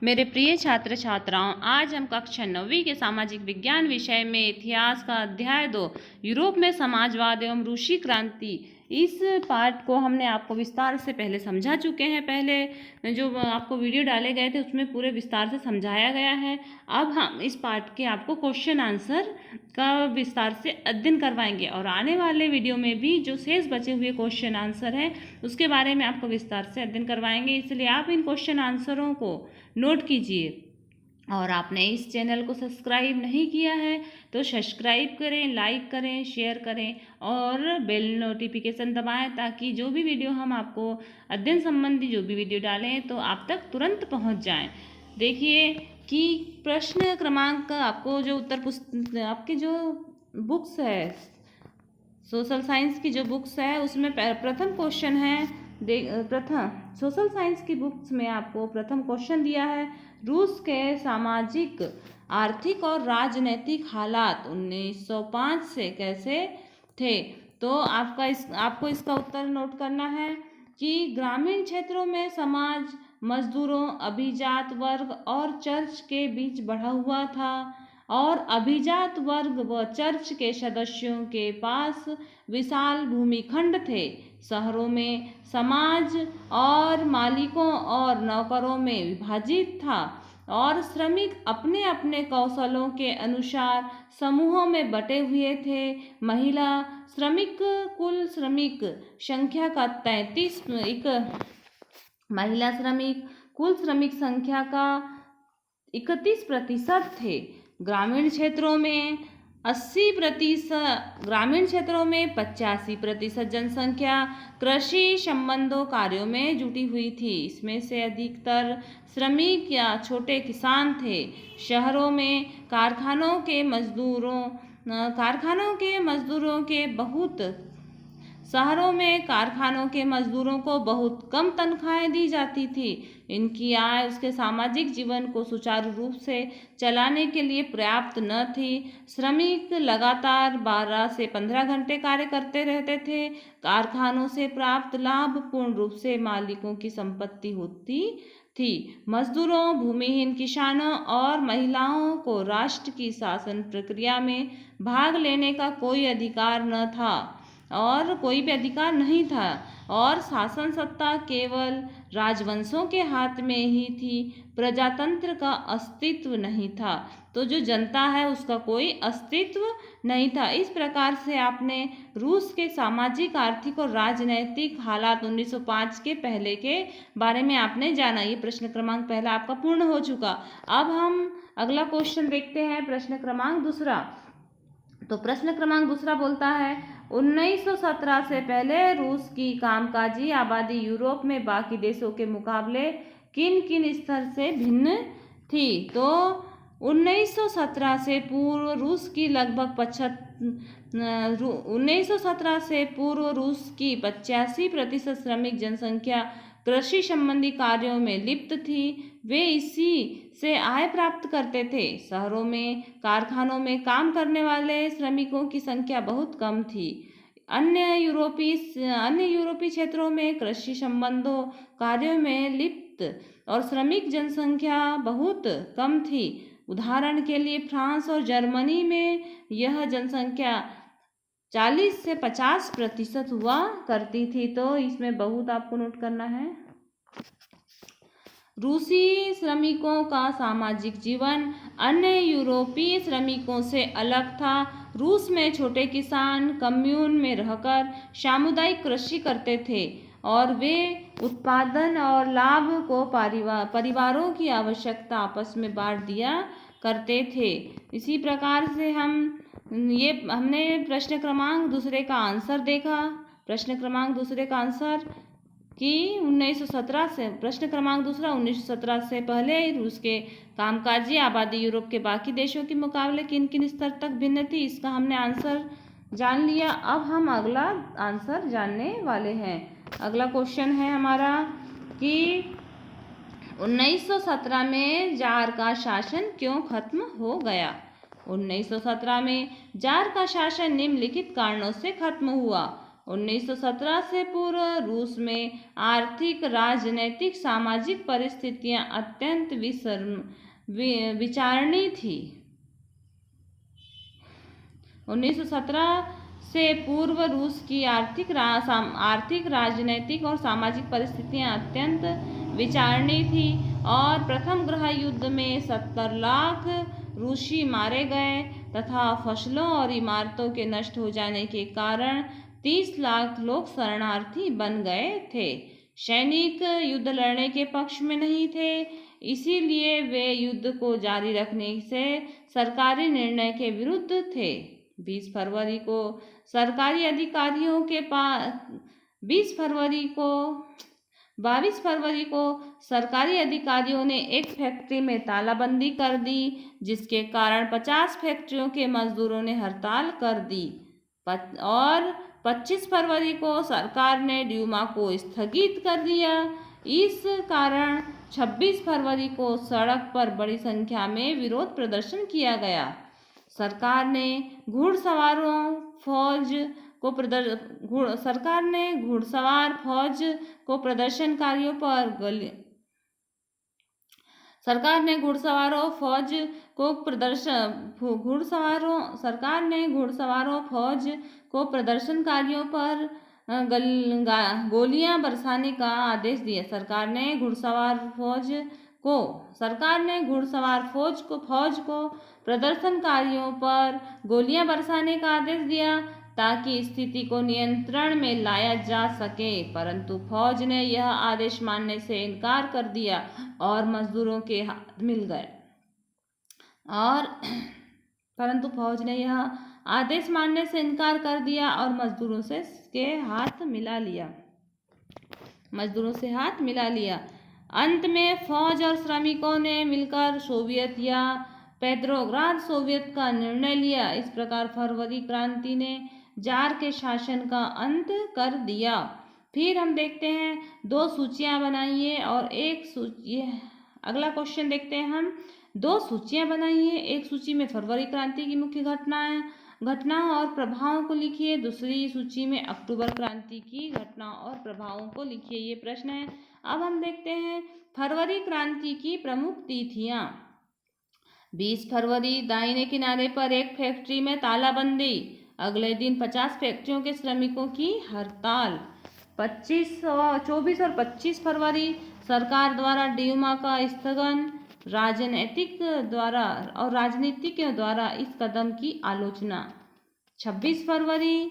मेरे प्रिय छात्र छात्राओं, आज हम कक्षा 9वीं के सामाजिक विज्ञान विषय में इतिहास का अध्याय 2 यूरोप में समाजवाद एवं रूसी क्रांति, इस पार्ट को हमने आपको विस्तार से पहले समझा चुके हैं। पहले जो आपको वीडियो डाले गए थे उसमें पूरे विस्तार से समझाया गया है। अब हम इस पार्ट के आपको क्वेश्चन आंसर का विस्तार से अध्ययन करवाएंगे और आने वाले वीडियो में भी जो शेष बचे हुए क्वेश्चन आंसर हैं उसके बारे में आपको विस्तार से अध्ययन करवाएंगे। इसलिए आप इन क्वेश्चन आंसरों को नोट कीजिए। और आपने इस चैनल को सब्सक्राइब नहीं किया है तो सब्सक्राइब करें, लाइक करें, शेयर करें और बेल नोटिफिकेशन दबाएं ताकि जो भी वीडियो हम आपको अध्ययन संबंधी जो भी वीडियो डालें तो आप तक तुरंत पहुंच जाएं। देखिए कि प्रश्न क्रमांक आपको जो आपके जो बुक्स है, सोशल साइंस की जो बुक्स है उसमें प्रथम क्वेश्चन है। प्रथम सोशल साइंस की बुक्स में आपको प्रथम क्वेश्चन दिया है, रूस के सामाजिक, आर्थिक और राजनीतिक हालात 1905 से कैसे थे। तो आपको इसका उत्तर नोट करना है कि ग्रामीण क्षेत्रों में समाज मजदूरों, अभिजात वर्ग और चर्च के बीच बढ़ा हुआ था और अभिजात वर्ग व चर्च के सदस्यों के पास विशाल भूमिखंड थे। शहरों में समाज और मालिकों और नौकरों में विभाजित था और श्रमिक अपने अपने कौशलों के अनुसार समूहों में बटे हुए थे। महिला श्रमिक कुल श्रमिक संख्या का 31% थे। ग्रामीण क्षेत्रों में 85% जनसंख्या कृषि संबंधों कार्यों में जुटी हुई थी। इसमें से अधिकतर श्रमिक या छोटे किसान थे। शहरों में कारखानों के मजदूरों को बहुत कम तनख्वाहें दी जाती थी। इनकी आय उसके सामाजिक जीवन को सुचारू रूप से चलाने के लिए पर्याप्त न थी। श्रमिक लगातार 12 से 15 घंटे कार्य करते रहते थे। कारखानों से प्राप्त लाभ पूर्ण रूप से मालिकों की संपत्ति होती थी। मजदूरों, भूमिहीन किसानों और महिलाओं को राष्ट्र की शासन प्रक्रिया में भाग लेने का कोई अधिकार नहीं था और शासन सत्ता केवल राजवंशों के हाथ में ही थी। प्रजातंत्र का अस्तित्व नहीं था। तो जो जनता है उसका कोई अस्तित्व नहीं था। इस प्रकार से आपने रूस के सामाजिक, आर्थिक और राजनैतिक हालात 1905 के पहले के बारे में आपने जाना। ये प्रश्न क्रमांक पहला आपका पूर्ण हो चुका। अब हम अगला क्वेश्चन देखते हैं, प्रश्न क्रमांक दूसरा। तो प्रश्न क्रमांक दूसरा बोलता है, 1917 से पहले रूस की कामकाजी आबादी यूरोप में बाकी देशों के मुकाबले किन किन स्तर से भिन्न थी। तो 1917 से पूर्व रूस की 85% श्रमिक जनसंख्या कृषि संबंधी कार्यों में लिप्त थी। वे इसी से आय प्राप्त करते थे। शहरों में कारखानों में काम करने वाले श्रमिकों की संख्या बहुत कम थी। अन्य यूरोपीय क्षेत्रों में कृषि संबंधों कार्यों में लिप्त और श्रमिक जनसंख्या बहुत कम थी। उदाहरण के लिए फ्रांस और जर्मनी में यह जनसंख्या 40 से 50% हुआ करती थी। तो इसमें बहुत आपको नोट करना है। रूसी श्रमिकों का सामाजिक जीवन अन्य यूरोपीय श्रमिकों से अलग था। रूस में छोटे किसान कम्यून में रहकर सामुदायिक कृषि करते थे और वे उत्पादन और लाभ को परिवारों की आवश्यकता आपस में बांट दिया करते थे। इसी प्रकार से हमने प्रश्न क्रमांक दूसरे का आंसर देखा। प्रश्न क्रमांक दूसरे का आंसर कि 1917 से, प्रश्न क्रमांक दूसरा, 1917 से पहले रूस के कामकाजी आबादी यूरोप के बाकी देशों के मुकाबले किन किन स्तर तक भिन्न थी। इसका हमने आंसर जान लिया। अब हम अगला आंसर जानने वाले हैं। अगला क्वेश्चन है हमारा कि 1917 में जार का शासन क्यों खत्म हो गया। 1917 में जार का शासन निम्नलिखित कारणों से खत्म हुआ। 1917 से पूर्व रूस में आर्थिक, राजनैतिक, सामाजिक परिस्थितियां अत्यंत विचारणीय थी। 1917 से पूर्व रूस की आर्थिक, राजनैतिक और सामाजिक परिस्थितियां अत्यंत विचारणीय थी और प्रथम गृह युद्ध में 70 लाख रूसी मारे गए तथा फसलों और इमारतों के नष्ट हो जाने के कारण 30 लाख लोग शरणार्थी बन गए थे। सैनिक युद्ध लड़ने के पक्ष में नहीं थे, इसीलिए वे युद्ध को जारी रखने से सरकारी निर्णय के विरुद्ध थे। 20 फरवरी को सरकारी अधिकारियों के पास 22 फरवरी को सरकारी अधिकारियों ने एक फैक्ट्री में तालाबंदी कर दी, जिसके कारण 50 फैक्ट्रियों के मजदूरों ने हड़ताल कर दी और 25 फरवरी को सरकार ने ड्यूमा को स्थगित कर दिया। इस कारण 26 फरवरी को सड़क पर बड़ी संख्या में विरोध प्रदर्शन किया गया। सरकार ने घुड़सवार फौज को प्रदर्शनकारियों पर गोलियां बरसाने का आदेश दिया। सरकार ने घुड़सवार फौज को प्रदर्शनकारियों पर गोलियां बरसाने का आदेश दिया ताकि स्थिति को नियंत्रण में लाया जा सके, परंतु फौज ने यह आदेश मानने से इनकार कर दिया और मजदूरों के हाथ मिल गए अंत में फौज और श्रमिकों ने मिलकर सोवियत या पेट्रोग्राद सोवियत का निर्णय लिया। इस प्रकार फरवरी क्रांति ने जार के शासन का अंत कर दिया। फिर हम देखते हैं 2 सूचियां बनाइए और अगला क्वेश्चन देखते हैं हम। 2 सूचियां बनाइए, एक सूची में फरवरी क्रांति की मुख्य घटनाओं और प्रभावों को लिखिए, दूसरी सूची में अक्टूबर क्रांति की घटनाओं और प्रभावों को लिखिए। ये प्रश्न है। अब हम देखते हैं फरवरी क्रांति की प्रमुख तिथियां। 20 फरवरी दाहिने किनारे पर एक फैक्ट्री में तालाबंदी, अगले दिन 50 फैक्ट्रियों के श्रमिकों की हड़ताल। 24 और 25 फरवरी सरकार द्वारा ड्यूमा का स्थगन, राजनीतिज्ञों द्वारा इस कदम की आलोचना। 26 फरवरी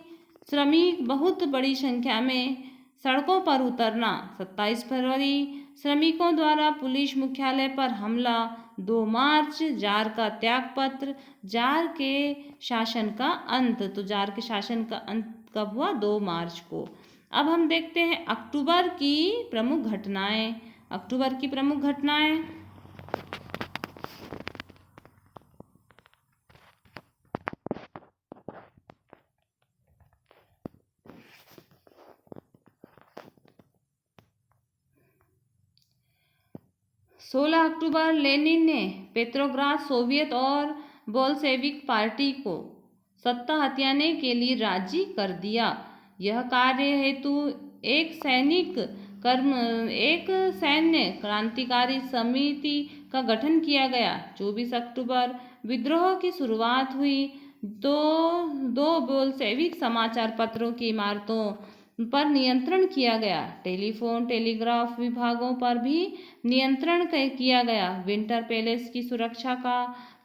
श्रमिक बहुत बड़ी संख्या में सड़कों पर उतरना। 27 फरवरी श्रमिकों द्वारा पुलिस मुख्यालय पर हमला। 2 मार्च जार का त्यागपत्र, जार के शासन का अंत। तो जार के शासन का अंत कब हुआ? 2 मार्च को। अब हम देखते हैं अक्टूबर की प्रमुख घटनाएं। 16 अक्टूबर लेनिन ने पेट्रोग्राद सोवियत और बोल्शेविक पार्टी को सत्ता हथियाने के लिए राजी कर दिया। यह कार्य हेतु एक सैन्य क्रांतिकारी समिति का गठन किया गया। 24 अक्टूबर विद्रोह की शुरुआत हुई। दो बोल्शेविक समाचार पत्रों की इमारतों पर नियंत्रण किया गया। टेलीफोन टेलीग्राफ विभागों पर भी नियंत्रण किया गया। विंटर पैलेस की सुरक्षा का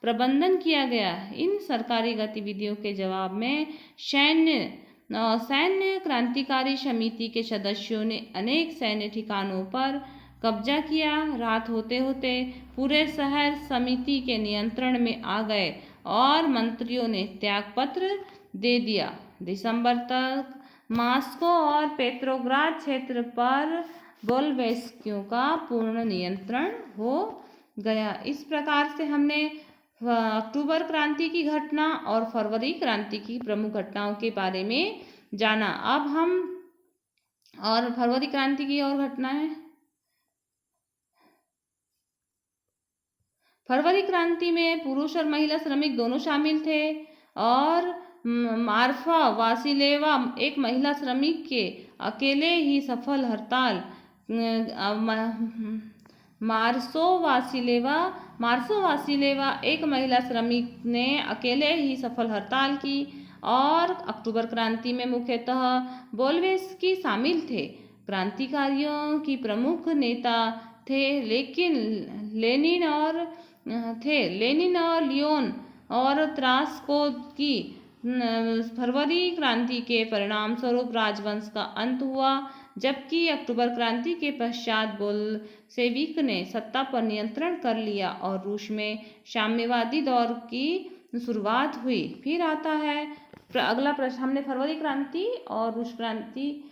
प्रबंधन किया गया। इन सरकारी गतिविधियों के जवाब में सैन्य क्रांतिकारी समिति के सदस्यों ने अनेक सैन्य ठिकानों पर कब्जा किया। रात होते होते पूरे शहर समिति के नियंत्रण में आ गए और मंत्रियों ने त्यागपत्र दे दिया। दिसंबर तक मॉस्को और पेट्रोग्राद क्षेत्र पर बोल्शेविकों का पूर्ण नियंत्रण हो गया। इस प्रकार से हमने अक्टूबर क्रांति की घटना और फरवरी क्रांति की प्रमुख घटनाओं के बारे में जाना। अब हम और फरवरी क्रांति की और घटनाएं। फरवरी क्रांति में पुरुष और महिला श्रमिक दोनों शामिल थे और मार्फा वासिलेवा एक महिला श्रमिक के अकेले ही सफल हड़ताल मार्सो वासिलेवा एक महिला श्रमिक ने अकेले ही सफल हड़ताल की और अक्टूबर क्रांति में मुख्यतः बोल्शेविक शामिल थे। क्रांतिकारियों की प्रमुख नेता थे लेनिन और लियोन और त्रोत्स्की। फरवरी क्रांति के परिणाम स्वरूप राजवंश का अंत हुआ, जबकि अक्टूबर क्रांति के पश्चात बोल्शेविक ने सत्ता पर नियंत्रण कर लिया और रूस में साम्यवादी दौर की शुरुआत हुई। फिर आता है अगला प्रश्न। हमने फरवरी क्रांति और रूस क्रांति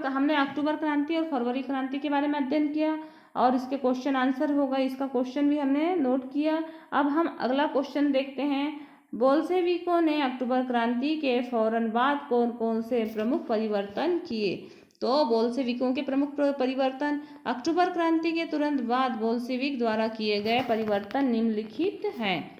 हमने अक्टूबर क्रांति और फरवरी क्रांति के बारे में अध्ययन किया और इसके क्वेश्चन आंसर होगा, इसका क्वेश्चन भी हमने नोट किया। अब हम अगला क्वेश्चन देखते हैं। बोल्शेविकों ने अक्टूबर क्रांति के फौरन बाद कौन कौन से प्रमुख परिवर्तन किए? तो बोल्शेविकों के प्रमुख परिवर्तन। अक्टूबर क्रांति के तुरंत बाद बोल्शेविक द्वारा किए गए परिवर्तन निम्नलिखित हैं।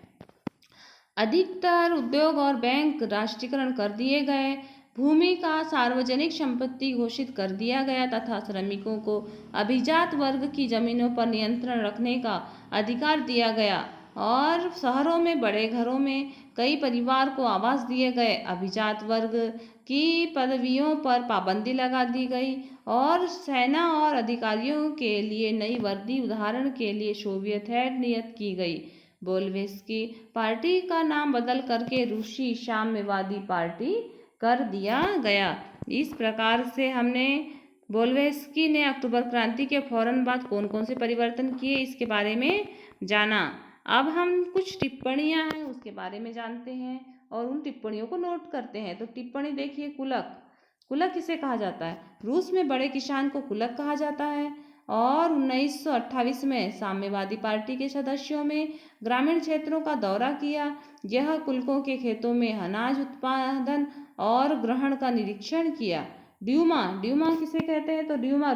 अधिकतर उद्योग और बैंक राष्ट्रीयकरण कर दिए गए, भूमि का सार्वजनिक संपत्ति घोषित कर दिया गया तथा श्रमिकों को अभिजात वर्ग की जमीनों पर नियंत्रण रखने का अधिकार दिया गया और शहरों में बड़े घरों में कई परिवार को आवास दिए गए। अभिजात वर्ग की पदवियों पर पाबंदी लगा दी गई और सेना और अधिकारियों के लिए नई वर्दी, उदाहरण के लिए सोवियत हेड, नियत की गई। बोल्शेविकी पार्टी का नाम बदल करके रूसी साम्यवादी पार्टी कर दिया गया। इस प्रकार से हमने बोल्शेविकी ने अक्टूबर क्रांति के फौरन बाद कौन कौन से परिवर्तन किए इसके बारे में जाना। अब हम कुछ टिप्पणियां हैं उसके बारे में जानते हैं और उन टिप्पणियों को नोट करते हैं। तो टिप्पणी देखिए, कुलक किसे कहा जाता है? रूस में बड़े किसान को कुलक कहा जाता है और 1928 में साम्यवादी पार्टी के सदस्यों में ग्रामीण क्षेत्रों का दौरा किया। यह कुलकों के खेतों में अनाज उत्पादन और ग्रहण का निरीक्षण किया। ड्यूमा किसे कहते हैं? तो ड्यूमा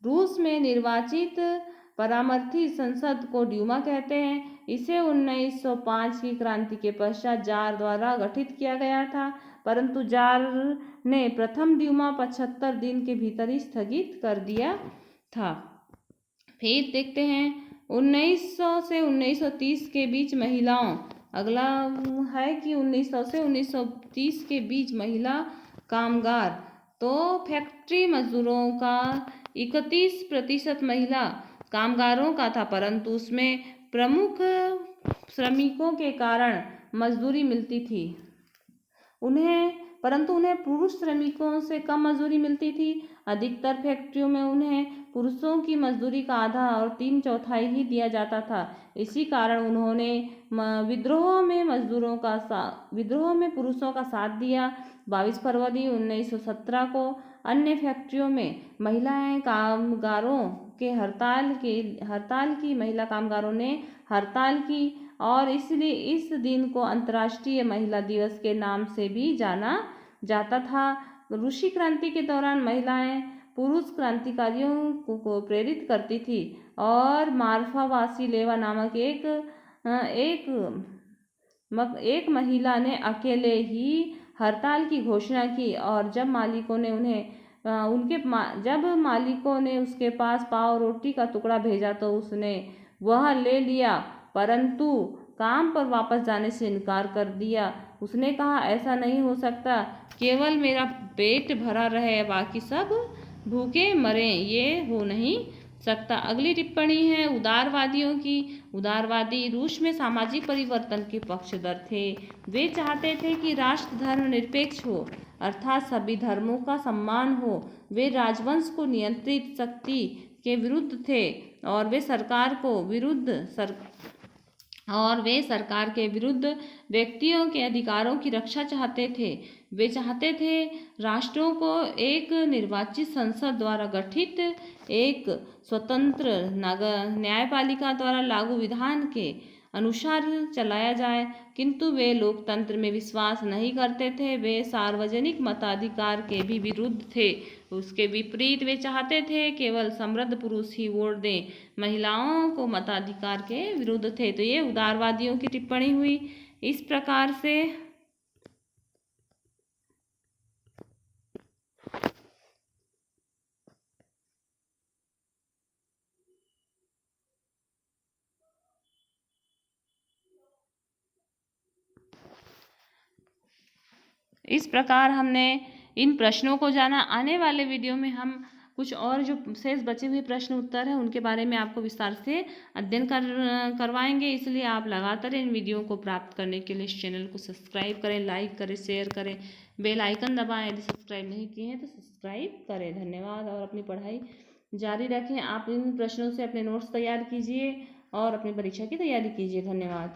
रूस में निर्वाचित परामर्थी संसद को ड्यूमा कहते हैं। इसे 1905 की क्रांति के पश्चात जार द्वारा गठित किया गया था, परंतु जार ने प्रथम ड्यूमा 75 दिन के भीतर ही स्थगित कर दिया था। फिर देखते हैं 1900 से 1930 के बीच महिलाओं। अगला है कि 1900 से 1930 के बीच महिला कामगार। तो फैक्ट्री मजदूरों का 31% महिला कामगारों का था, परंतु उसमें प्रमुख श्रमिकों के कारण मजदूरी मिलती थी परंतु उन्हें पुरुष श्रमिकों से कम मजदूरी मिलती थी। अधिकतर फैक्ट्रियों में उन्हें पुरुषों की मजदूरी का आधा और 3/4 ही दिया जाता था। इसी कारण उन्होंने विद्रोह में पुरुषों का साथ दिया। 22 फरवरी 1917 को अन्य फैक्ट्रियों में महिला कामगारों ने हड़ताल की और इसलिए इस दिन को अंतर्राष्ट्रीय महिला दिवस के नाम से भी जाना जाता था। रूसी क्रांति के दौरान महिलाएं पुरुष क्रांतिकारियों को प्रेरित करती थी और मार्फा वासिलेवा नामक एक महिला ने अकेले ही हड़ताल की घोषणा की और जब मालिकों ने उसके पास पाव रोटी का टुकड़ा भेजा तो उसने वह ले लिया, परंतु काम पर वापस जाने से इनकार कर दिया। उसने कहा, ऐसा नहीं हो सकता, केवल मेरा पेट भरा रहे, बाकी सब भूखे मरें, ये हो नहीं सकता। अगली टिप्पणी है उदारवादियों की। उदारवादी रूस में सामाजिक परिवर्तन के पक्षधर थे। वे चाहते थे कि राष्ट्र धर्मनिरपेक्ष हो, अर्थात सभी धर्मों का सम्मान हो। वे राजवंश को नियंत्रित शक्ति के विरुद्ध थे और वे सरकार के विरुद्ध व्यक्तियों के अधिकारों की रक्षा चाहते थे। वे चाहते थे राष्ट्रों को एक निर्वाचित संसद द्वारा गठित एक स्वतंत्र न्यायपालिका द्वारा लागू विधान के अनुसार चलाया जाए, किंतु वे लोकतंत्र में विश्वास नहीं करते थे। वे सार्वजनिक मताधिकार के भी विरुद्ध थे। उसके विपरीत वे चाहते थे केवल समृद्ध पुरुष ही वोट दें, महिलाओं को मताधिकार के विरुद्ध थे। तो ये उदारवादियों की टिप्पणी हुई। इस प्रकार से हमने इन प्रश्नों को जाना। आने वाले वीडियो में हम कुछ और जो शेष बचे हुए प्रश्न उत्तर हैं उनके बारे में आपको विस्तार से अध्ययन करवाएंगे। इसलिए आप लगातार इन वीडियो को प्राप्त करने के लिए इस चैनल को सब्सक्राइब करें, लाइक करें, शेयर करें, बेल आइकन दबाएं। यदि सब्सक्राइब नहीं किए हैं तो सब्सक्राइब करें। धन्यवाद। और अपनी पढ़ाई जारी रखें। आप इन प्रश्नों से अपने नोट्स तैयार कीजिए और अपनी परीक्षा की तैयारी कीजिए। धन्यवाद।